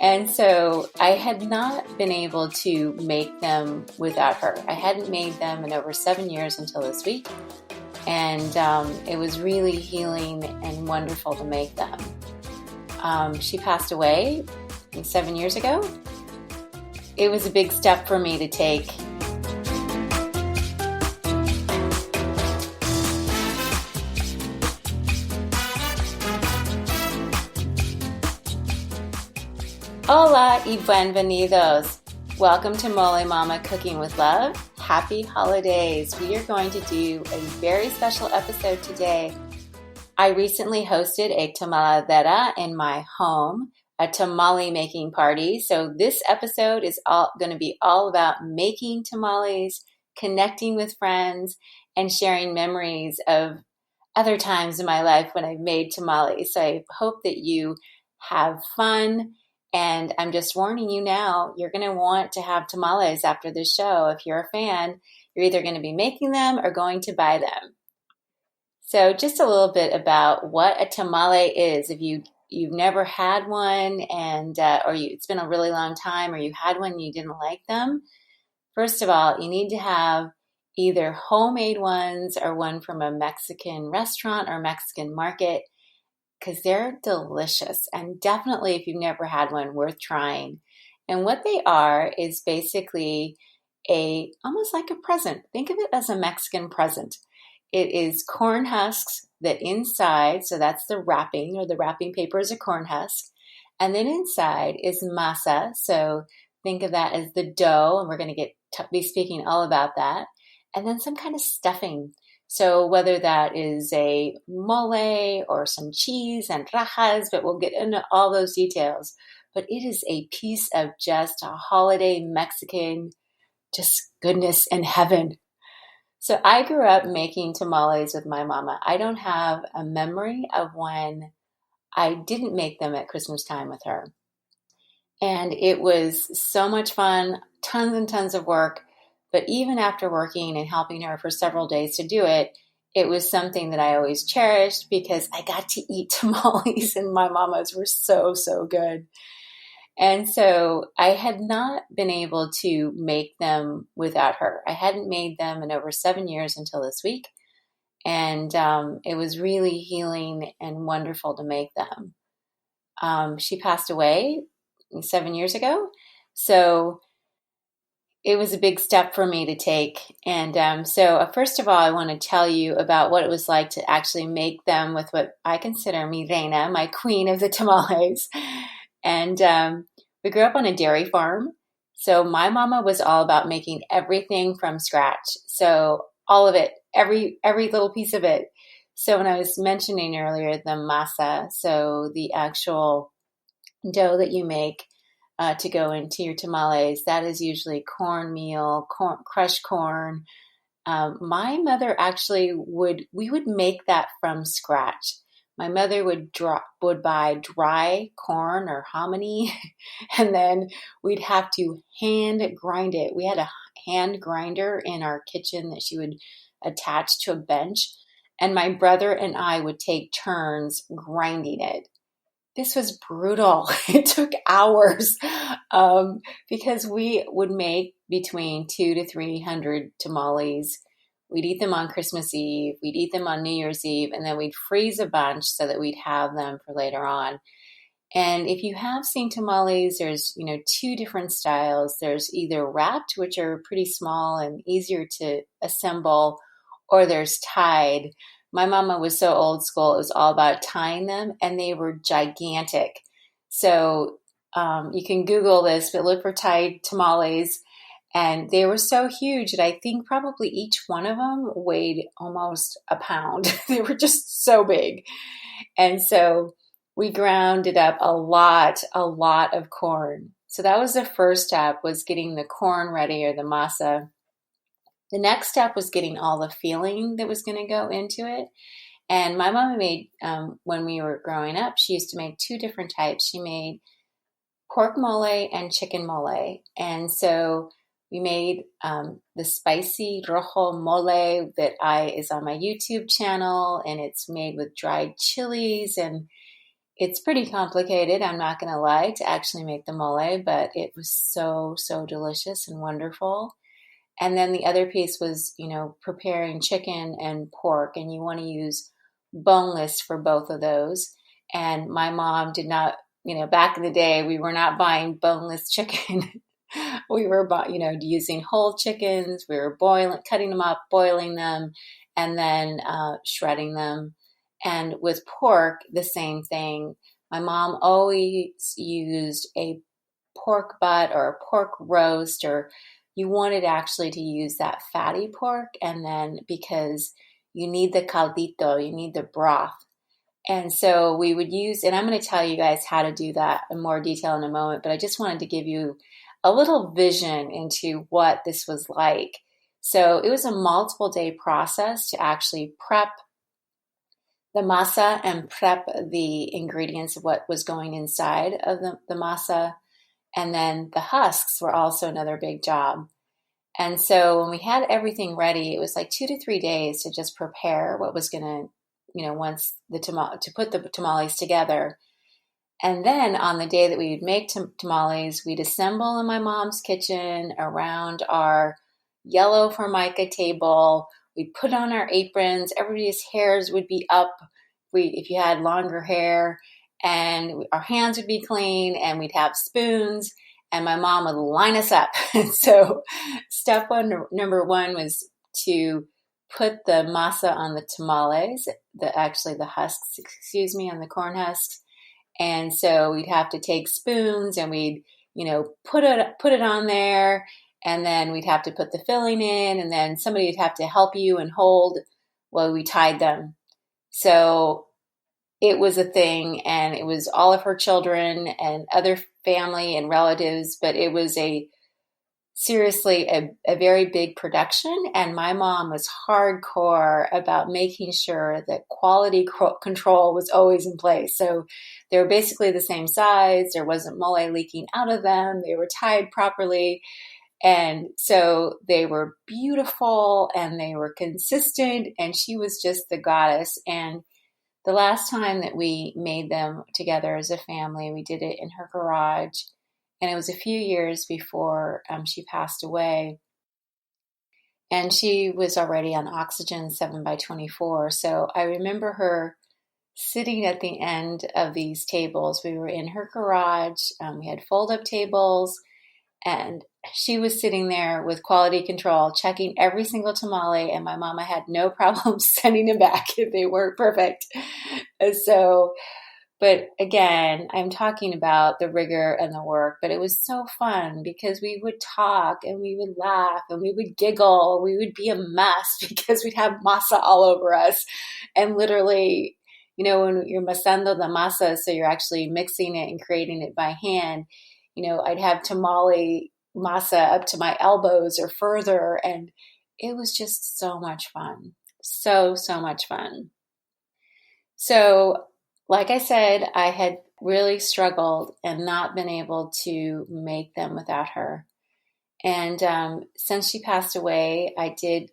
And so I had not been able to make them without her. I hadn't made them in over 7 years until this week. And it was really healing and wonderful to make them. She passed away 7 years ago. It was a big step for me to take. Hola y bienvenidos. Welcome to Molé Mama Cooking with Love. Happy holidays. We are going to do a very special episode today. I recently hosted a Tamalada in my home, a tamale making party. So this episode is going to be all about making tamales, connecting with friends, and sharing memories of other times in my life when I've made tamales. So I hope that you have fun. And I'm just warning you now, you're going to want to have tamales after this show. If you're a fan, you're either going to be making them or going to buy them. So just a little bit about what a tamale is. If you've never had one and it's been a really long time, or you had one and you didn't like them, first of all, you need to have either homemade ones or one from a Mexican restaurant or Mexican market, because they're delicious, and definitely if you've never had one, worth trying. And what they are is basically almost like a present. Think of it as a Mexican present. It is corn husks that inside, so that's the wrapping, or the wrapping paper is a corn husk. And then inside is masa, so think of that as the dough, and we're going to be speaking all about that. And then some kind of stuffing. So whether that is a molé or some cheese and rajas, but we'll get into all those details. But it is a piece of just a holiday Mexican, just goodness in heaven. So I grew up making tamales with my mama. I don't have a memory of when I didn't make them at Christmas time with her. And it was so much fun, tons and tons of work. But even after working and helping her for several days to do it, it was something that I always cherished because I got to eat tamales, and my mamas were so, so good. And so I had not been able to make them without her. I hadn't made them in over 7 years until this week. And it was really healing and wonderful to make them. She passed away 7 years ago. So it was a big step for me to take. And so first of all, I want to tell you about what it was like to actually make them with what I consider mi reina, my queen of the tamales. And we grew up on a dairy farm. So my mama was all about making everything from scratch. So all of it, every little piece of it. So when I was mentioning earlier the masa, so the actual dough that you make to go into your tamales, that is usually cornmeal, crushed corn. My mother actually would make that from scratch. My mother would buy dry corn or hominy, and then we'd have to hand grind it. We had a hand grinder in our kitchen that she would attach to a bench, and my brother and I would take turns grinding it. This was brutal. It took hours because we would make between 200 to 300 tamales. We'd eat them on Christmas Eve. We'd eat them on New Year's Eve, and then we'd freeze a bunch so that we'd have them for later on. And if you have seen tamales, there's two different styles. There's either wrapped, which are pretty small and easier to assemble, or there's tied. My mama was so old school, it was all about tying them, and they were gigantic. So you can Google this, but look for tied tamales. And they were so huge that I think probably each one of them weighed almost a pound. They were just so big. And so we grounded up a lot of corn. So that was the first step, was getting the corn ready, or the masa. The next step was getting all the filling that was going to go into it. And my mama made, when we were growing up, she used to make two different types. She made pork mole and chicken mole. And so we made the spicy rojo mole that is on my YouTube channel, and it's made with dried chilies, and It's pretty complicated, I'm not going to lie, to actually make the mole, but it was so, so delicious and wonderful. And then the other piece was, preparing chicken and pork, and you want to use boneless for both of those. And my mom did not, back in the day, we were not buying boneless chicken. We were, using whole chickens. We were cutting them up, boiling them, and then shredding them. And with pork, the same thing. My mom always used a pork butt or a pork roast, or you wanted actually to use that fatty pork. And then because you need the caldito, you need the broth. And so we would use, and I'm going to tell you guys how to do that in more detail in a moment, but I just wanted to give you a little vision into what this was like. So it was a multiple day process to actually prep the masa and prep the ingredients of what was going inside of the masa. And then the husks were also another big job. And so when we had everything ready, it was like 2 to 3 days to just prepare what was going to, once to put the tamales together. And then on the day that we would make tamales, we'd assemble in my mom's kitchen around our yellow formica table. We'd put on our aprons. Everybody's hairs would be up. If you had longer hair, and our hands would be clean, and we'd have spoons, and my mom would line us up. And so number one was to put the masa on the tamales, the husks, on the corn husks. And so we'd have to take spoons and we'd, put it on there, and then we'd have to put the filling in, and then somebody would have to help you and hold while we tied them. So it was a thing, and it was all of her children and other family and relatives, but it was seriously a very big production. And my mom was hardcore about making sure that quality control was always in place. So they were basically the same size. There wasn't mole leaking out of them. They were tied properly. And so they were beautiful and they were consistent, and she was just the goddess. And the last time that we made them together as a family, we did it in her garage, and it was a few years before she passed away. And she was already on oxygen 7x24. So I remember her sitting at the end of these tables. We were in her garage. We had fold-up tables, and she was sitting there with quality control, checking every single tamale, and my mama had no problem sending them back if they weren't perfect. So, but again, I'm talking about the rigor and the work, but it was so fun because we would talk and we would laugh and we would giggle. We would be a mess because we'd have masa all over us. And literally, when you're masando the masa, so you're actually mixing it and creating it by hand, I'd have tamale masa up to my elbows or further. And it was just so much fun. So, so much fun. So, like I said, I had really struggled and not been able to make them without her. And since she passed away, I did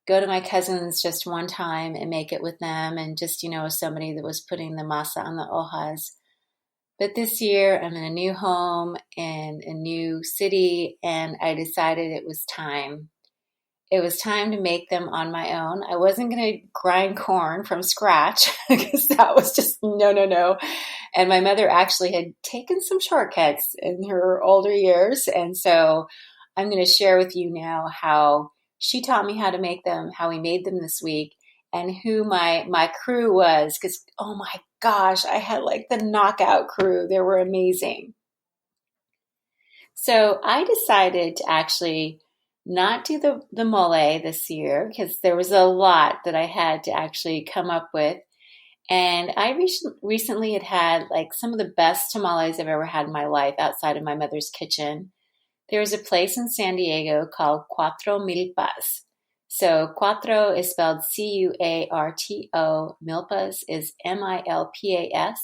go to my cousins just one time and make it with them, and just, as somebody that was putting the masa on the hojas. But this year I'm in a new home in a new city, and I decided it was time. It was time to make them on my own. I wasn't going to grind corn from scratch because that was just no. And my mother actually had taken some shortcuts in her older years. And so I'm going to share with you now how she taught me how to make them, how we made them this week, and who my crew was. Because, oh my gosh, I had like the knockout crew. They were amazing. So I decided to actually not do the mole this year because there was a lot that I had to actually come up with. And I recently had like some of the best tamales I've ever had in my life outside of my mother's kitchen. There's a place in San Diego called Cuatro Milpas. So Cuatro is spelled Cuarto, Milpas is Milpas,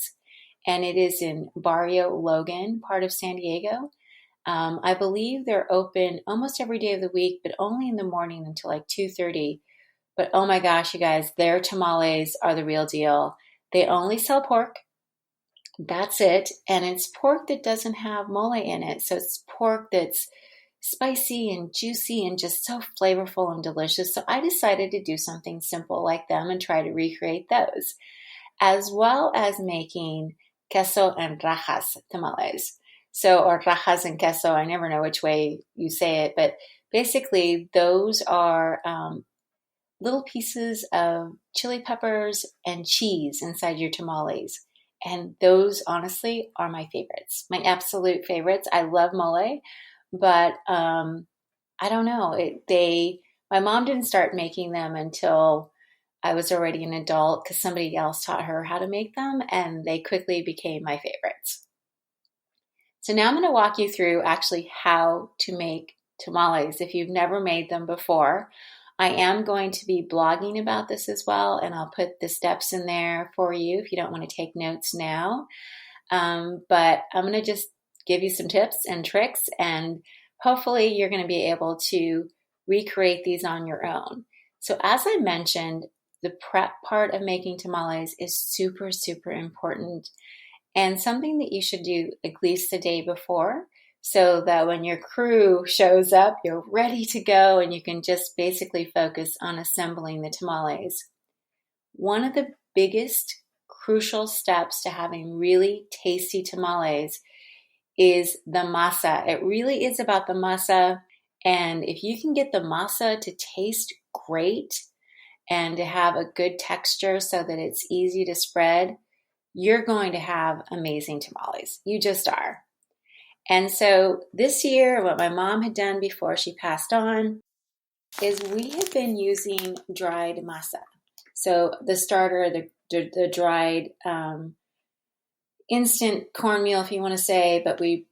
and it is in Barrio Logan, part of San Diego. I believe they're open almost every day of the week, but only in the morning until like 2:30. But oh my gosh, you guys, their tamales are the real deal. They only sell pork. That's it. And it's pork that doesn't have mole in it. So it's pork that's spicy and juicy and just so flavorful and delicious. So I decided to do something simple like them and try to recreate those, as well as making queso and rajas tamales. So, or rajas and queso, I never know which way you say it, but basically those are little pieces of chili peppers and cheese inside your tamales. And those honestly are my favorites, my absolute favorites. I love mole, but I don't know. My mom didn't start making them until I was already an adult because somebody else taught her how to make them, and they quickly became my favorites. So now I'm going to walk you through actually how to make tamales if you've never made them before. I am going to be blogging about this as well, and I'll put the steps in there for you if you don't want to take notes now. But I'm going to just give you some tips and tricks, and hopefully you're going to be able to recreate these on your own. So as I mentioned, the prep part of making tamales is super, super important, and something that you should do at least the day before so that when your crew shows up, you're ready to go and you can just basically focus on assembling the tamales. One of the biggest crucial steps to having really tasty tamales is the masa. It really is about the masa, and if you can get the masa to taste great and to have a good texture so that it's easy to spread, you're going to have amazing tamales. You just are. And so this year, what my mom had done before she passed on is we have been using dried masa. So the starter, the dried instant cornmeal, if you want to say, but you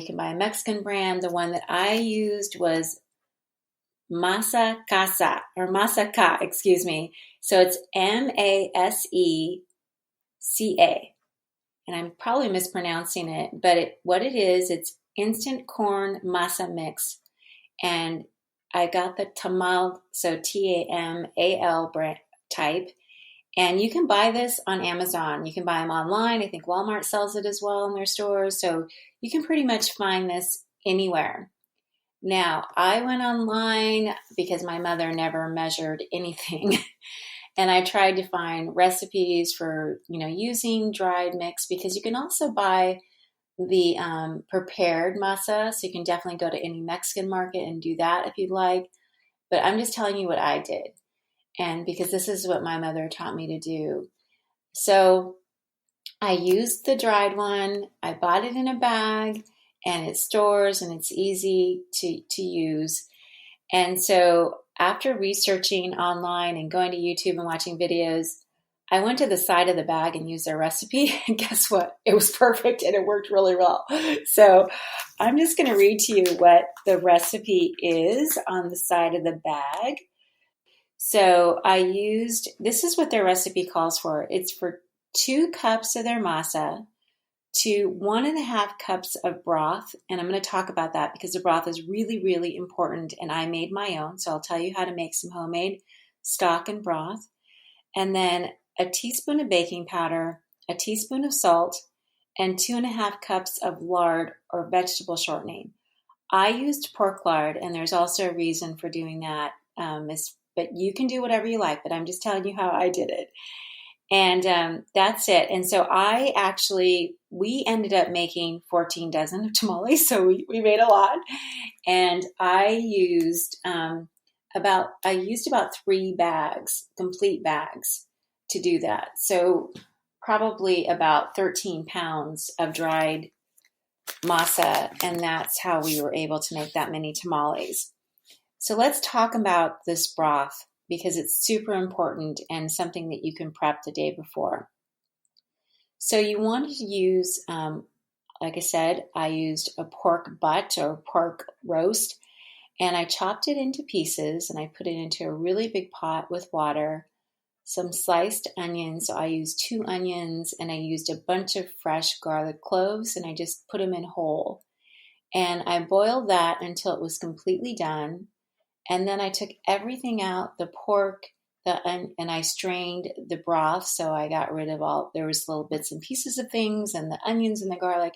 can buy a Mexican brand. The one that I used was Masa Casa, or Masa Ca, excuse me. So it's Maseca. And I'm probably mispronouncing it, but what it is, it's instant corn masa mix. And I got the Tamale, so Tamal brand type. And you can buy this on Amazon. You can buy them online. I think Walmart sells it as well in their stores. So you can pretty much find this anywhere. Now, I went online because my mother never measured anything. And I tried to find recipes for, using dried mix, because you can also buy the prepared masa. So you can definitely go to any Mexican market and do that if you'd like. But I'm just telling you what I did. And because this is what my mother taught me to do. So I used the dried one. I bought it in a bag, and it stores and it's easy to use. And so after researching online and going to YouTube and watching videos, I went to the side of the bag and used their recipe. And guess what? It was perfect and it worked really well. So I'm just going to read to you what the recipe is on the side of the bag. So this is what their recipe calls for. It's for 2 cups of their masa to 1.5 cups of broth. And I'm going to talk about that because the broth is really, really important. And I made my own. So I'll tell you how to make some homemade stock and broth. And then a teaspoon of baking powder, a teaspoon of salt, and 2.5 cups of lard or vegetable shortening. I used pork lard, and there's also a reason for doing that. But you can do whatever you like, but I'm just telling you how I did it. And that's it. And so we ended up making 14 dozen of tamales. So we made a lot. And I used about 3 bags, complete bags, to do that. So probably about 13 pounds of dried masa. And that's how we were able to make that many tamales. So let's talk about this broth, because it's super important and something that you can prep the day before. So you want to use, like I said, I used a pork butt or pork roast, and I chopped it into pieces and I put it into a really big pot with water, some sliced onions. So I used 2 onions, and I used a bunch of fresh garlic cloves, and I just put them in whole. And I boiled that until it was completely done. And then I took everything out, the pork, and I strained the broth, so I got rid of there was little bits and pieces of things and the onions and the garlic,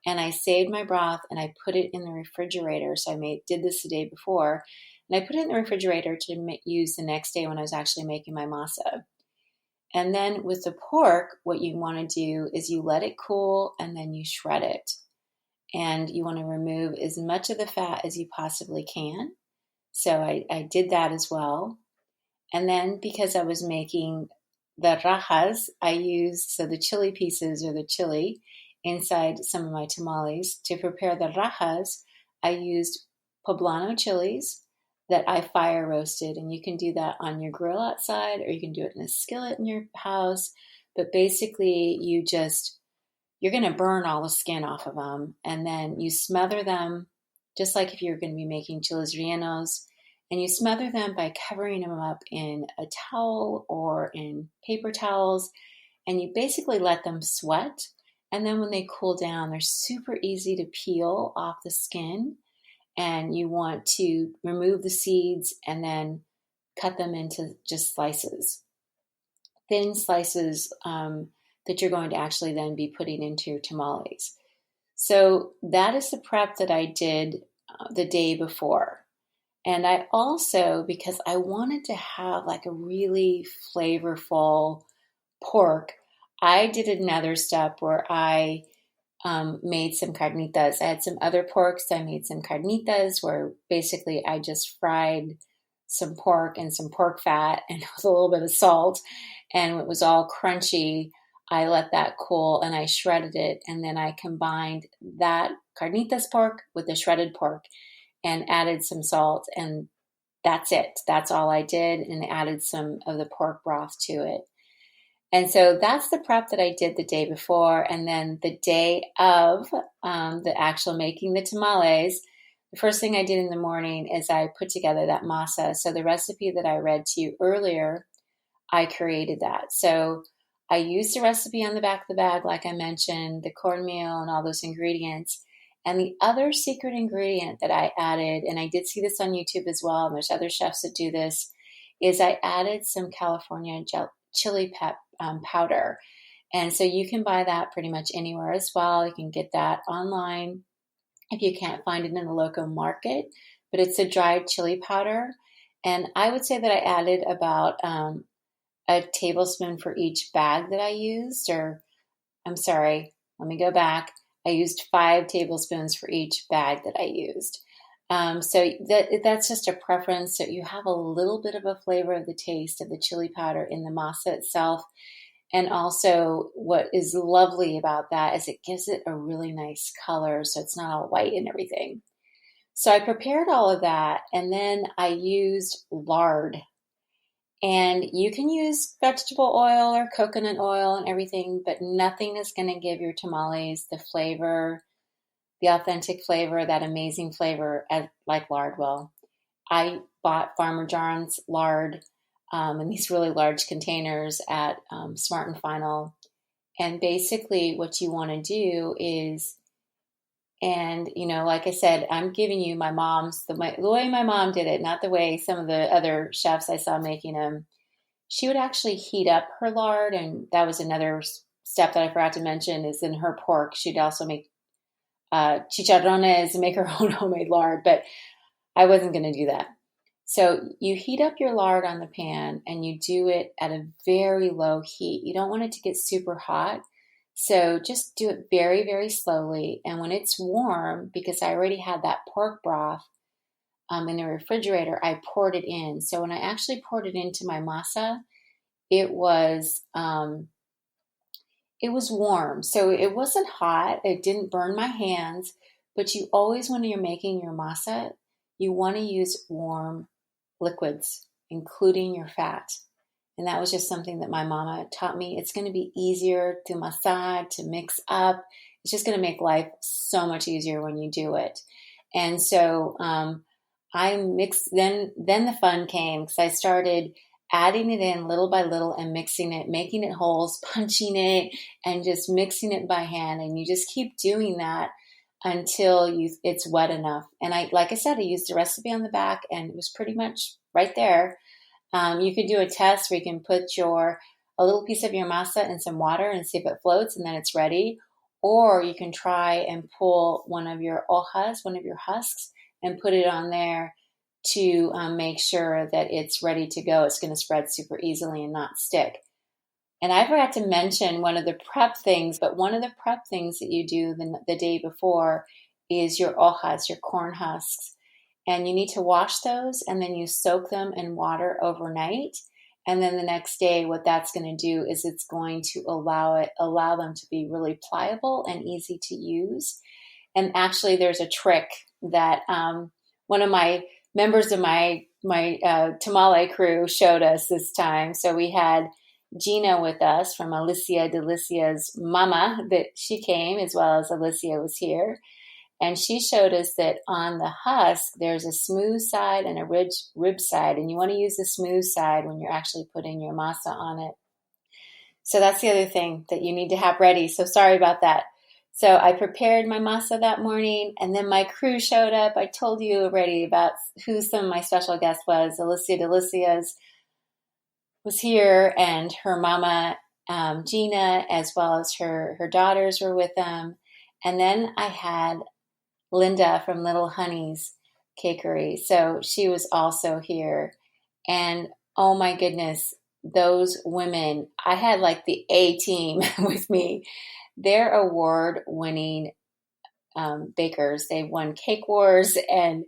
and I saved my broth and I put it in the refrigerator. So did this the day before, and I put it in the refrigerator to use the next day when I was actually making my masa. And then with the pork, what you want to do is you let it cool and then you shred it. And you want to remove as much of the fat as you possibly can. So I did that as well. And then because I was making the rajas, I used, so the chili pieces or the chili inside some of my tamales. To prepare the rajas, I used poblano chilies that I fire roasted. And you can do that on your grill outside, or you can do it in a skillet in your house. But basically, you're going to burn all the skin off of them. And then you smother them, just like if you're going to be making chiles rellenos. And you smother them by covering them up in a towel or in paper towels. And you basically let them sweat. And then when they cool down, they're super easy to peel off the skin. And you want to remove the seeds and then cut them into just slices, thin slices that you're going to actually then be putting into your tamales. So that is the prep that I did the day before. And I also, because I wanted to have like a really flavorful pork, I did another step where I made some carnitas. I had some other porks. I made some carnitas where basically I just fried some pork and some pork fat and with a little bit of salt, and it was all crunchy. I let that cool and I shredded it, and then I combined that carnitas pork with the shredded pork and added some salt, and that's it. That's all I did, and added some of the pork broth to it. And so that's the prep that I did the day before. And then the day of the actual making the tamales, the first thing I did in the morning is I put together that masa. So the recipe that I read to you earlier, I created that. So I used the recipe on the back of the bag, like I mentioned, the cornmeal and all those ingredients. And the other secret ingredient that I added, and I did see this on YouTube as well, and there's other chefs that do this, is I added some California chili powder. And so you can buy that pretty much anywhere as well. You can get that online if you can't find it in the local market, but it's a dried chili powder. And I would say that I added about a tablespoon for each bag that I used, or I'm sorry, let me go back. I used 5 tablespoons for each bag that I used. So that's just a preference. So you have a little bit of a flavor of the taste of the chili powder in the masa itself. And also what is lovely about that is it gives it a really nice color. So it's not all white and everything. So I prepared all of that, and then I used lard. And you can use vegetable oil or coconut oil and everything, but nothing is going to give your tamales the flavor, the authentic flavor, that amazing flavor like lard will. I bought Farmer John's lard in these really large containers at Smart and Final. And basically what you want to do is, and like I said, I'm giving you my mom's, the way my mom did it, not the way some of the other chefs I saw making them. She would actually heat up her lard, and that was another step that I forgot to mention, is in her pork, she'd also make chicharrones and make her own homemade lard, but I wasn't going to do that. So you heat up your lard on the pan and you do it at a very low heat. You don't want it to get super hot. So just do it very, very slowly. And when it's warm, because I already had that pork broth in the refrigerator, I poured it in. So when I actually poured it into my masa, it was warm. So it wasn't hot. It didn't burn my hands. But you always, when you're making your masa, you want to use warm liquids, including your fat. And that was just something that my mama taught me. It's going to be easier to masa, to mix up. It's just going to make life so much easier when you do it. And so I mixed, then the fun came, because I started adding it in little by little and mixing it, making it holes, punching it, and just mixing it by hand. And you just keep doing that until it's wet enough. And like I said, I used the recipe on the back, and it was pretty much right there. You could do a test where you can put a little piece of your masa in some water and see if it floats, and then it's ready. Or you can try and pull one of your hojas, one of your husks, and put it on there to make sure that it's ready to go. It's going to spread super easily and not stick. And I forgot to mention one of the prep things, but one of the prep things that you do the day before is your hojas, your corn husks. And you need to wash those, and then you soak them in water overnight. And then the next day, what that's going to do is it's going to allow them to be really pliable and easy to use. And actually, there's a trick that one of my members of my Tamale crew showed us this time. So we had Gina with us from Alicias Delicias Mama, that she came, as well as Alicia was here. And she showed us that on the husk, there's a smooth side and a rib side. And you want to use the smooth side when you're actually putting your masa on it. So that's the other thing that you need to have ready. So sorry about that. So I prepared my masa that morning, and then my crew showed up. I told you already about who some of my special guest was. Alicias Delicias was here, and her mama, Gina, as well as her daughters were with them. And then I had Linda from Little Hunneys Cakery. So she was also here. And oh my goodness, those women, I had like the A team with me. They're award-winning bakers. They won Cake Wars, and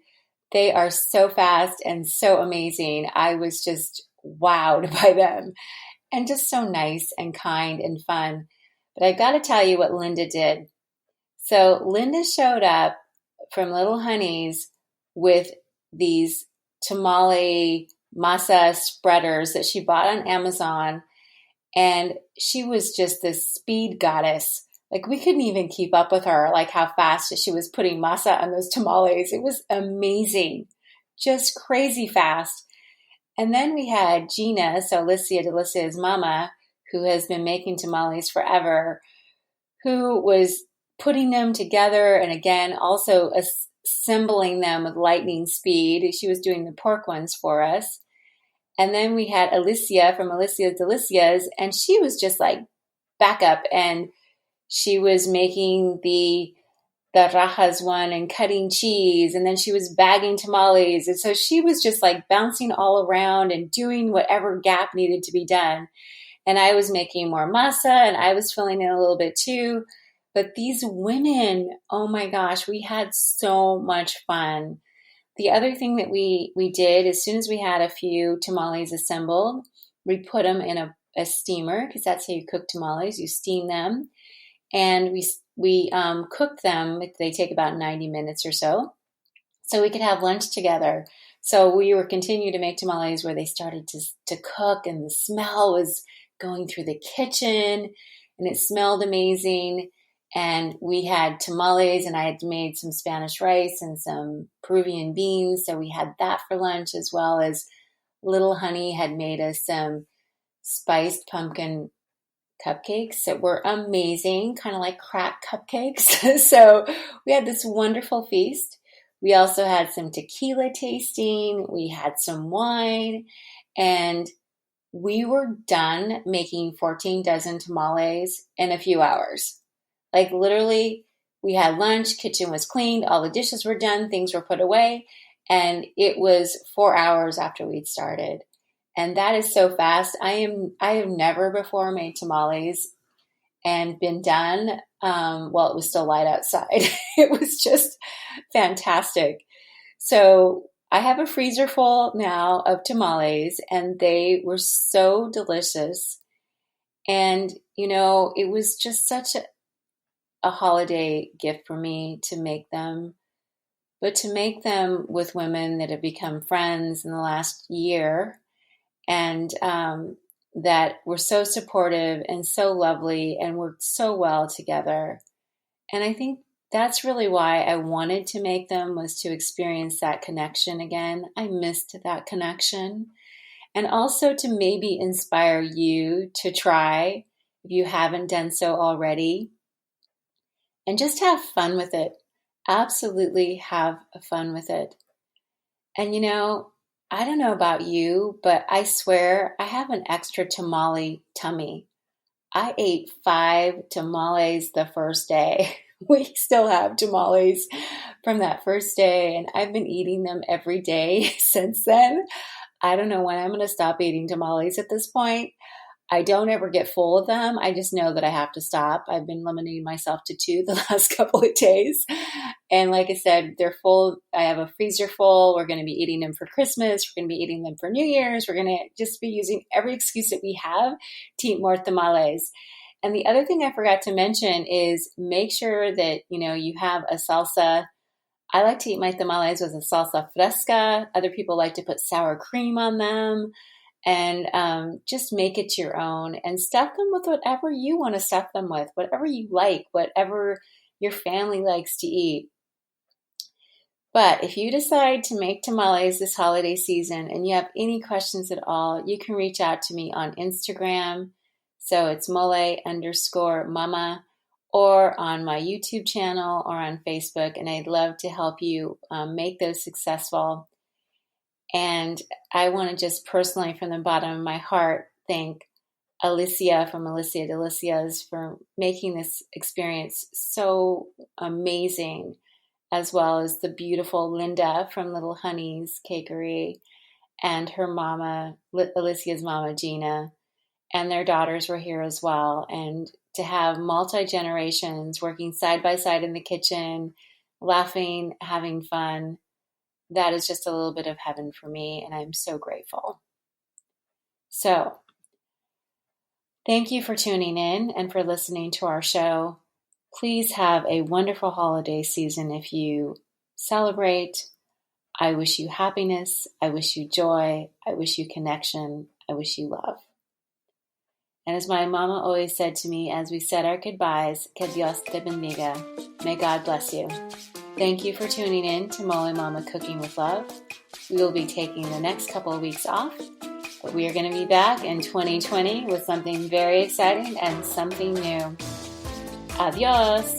they are so fast and so amazing. I was just wowed by them, and just so nice and kind and fun. But I got to tell you what Linda did. So Linda showed up from Little Hunneys with these tamale masa spreaders that she bought on Amazon. And she was just this speed goddess. Like, we couldn't even keep up with her, like how fast she was putting masa on those tamales. It was amazing, just crazy fast. And then we had Gina, so Alicias Delicias' mama, who has been making tamales forever, who was putting them together and again also assembling them with lightning speed. She was doing the pork ones for us. And then we had Alicia from Alicias Delicias, and she was just like backup, and she was making the rajas one and cutting cheese, and then she was bagging tamales. And so she was just like bouncing all around and doing whatever gap needed to be done. And I was making more masa, and I was filling in a little bit too. But these women, oh my gosh, we had so much fun. The other thing that we did, as soon as we had a few tamales assembled, we put them in a steamer, because that's how you cook tamales. You steam them, and we cooked them. They take about 90 minutes or so we could have lunch together. So we were continuing to make tamales where they started to cook, and the smell was going through the kitchen, and it smelled amazing. And we had tamales, and I had made some Spanish rice and some Peruvian beans. So we had that for lunch, as well as Little Honey had made us some spiced pumpkin cupcakes that were amazing, kind of like crack cupcakes. So we had this wonderful feast. We also had some tequila tasting. We had some wine, and we were done making 14 dozen tamales in a few hours. Like, literally, we had lunch, kitchen was cleaned, all the dishes were done, things were put away, and it was 4 hours after we'd started. And that is so fast. I have never before made tamales and been done while it was still light outside. It was just fantastic. So I have a freezer full now of tamales, and they were so delicious. And, it was just such a holiday gift for me to make them, but to make them with women that have become friends in the last year, and that were so supportive and so lovely and worked so well together. And I think that's really why I wanted to make them, was to experience that connection again. I missed that connection. And also to maybe inspire you to try, if you haven't done so already. And just have fun with it. Absolutely have fun with it. And I don't know about you, but I swear I have an extra tamale tummy. I ate 5 tamales the first day. We still have tamales from that first day, and I've been eating them every day since then. I don't know when I'm going to stop eating tamales at this point. I don't ever get full of them. I just know that I have to stop. I've been limiting myself to 2 the last couple of days. And like I said, they're full. I have a freezer full. We're going to be eating them for Christmas. We're going to be eating them for New Year's. We're going to just be using every excuse that we have to eat more tamales. And the other thing I forgot to mention is make sure that, you have a salsa. I like to eat my tamales with a salsa fresca. Other people like to put sour cream on them. And just make it your own and stuff them with whatever you want to stuff them with, whatever you like, whatever your family likes to eat. But if you decide to make tamales this holiday season and you have any questions at all, you can reach out to me on Instagram. So it's Molé_mama, or on my YouTube channel or on Facebook. And I'd love to help you make those successful. And I want to just personally, from the bottom of my heart, thank Alicia from Alicias Delicias for making this experience so amazing, as well as the beautiful Linda from Little Hunneys Cakery and her mama, Alicia's mama, Gina, and their daughters were here as well. And to have multi-generations working side by side in the kitchen, laughing, having fun, that is just a little bit of heaven for me, and I'm so grateful. So, thank you for tuning in and for listening to our show. Please have a wonderful holiday season if you celebrate. I wish you happiness. I wish you joy. I wish you connection. I wish you love. And as my mama always said to me as we said our goodbyes, que Dios te bendiga. May God bless you. Thank you for tuning in to Molé Mama Cooking with Love. We will be taking the next couple of weeks off, but we are going to be back in 2020 with something very exciting and something new. Adios!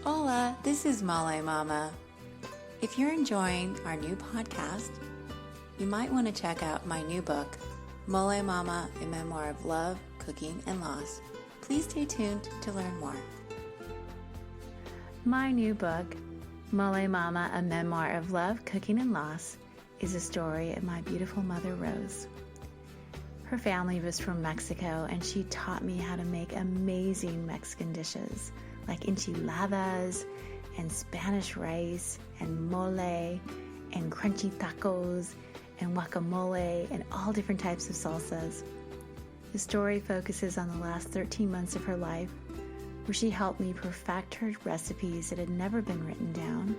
Hola, this is Molé Mama. If you're enjoying our new podcast, you might want to check out my new book, Molé Mama, A Memoir of Love, Cooking, and Loss. Please stay tuned to learn more. My new book, Molé Mama, A Memoir of Love, Cooking, and Loss, is a story of my beautiful mother, Rose. Her family was from Mexico, and she taught me how to make amazing Mexican dishes like enchiladas and Spanish rice and mole and crunchy tacos and guacamole and all different types of salsas. The story focuses on the last 13 months of her life, where she helped me perfect her recipes that had never been written down,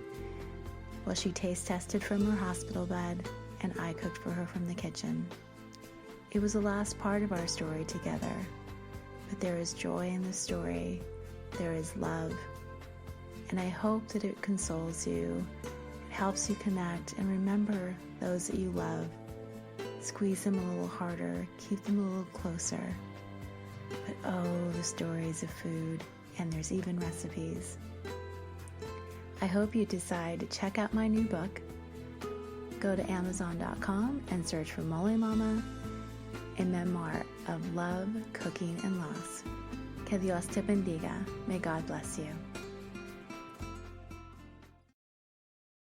while she taste tested from her hospital bed and I cooked for her from the kitchen. It was the last part of our story together, but there is joy in the story, there is love, and I hope that it consoles you, it helps you connect and remember those that you love. Squeeze them a little harder, keep them a little closer. But oh, the stories of food, and there's even recipes. I hope you decide to check out my new book. Go to Amazon.com and search for Molé Mama, A Memoir of Love, Cooking, and Loss. Que Dios te bendiga. May God bless you.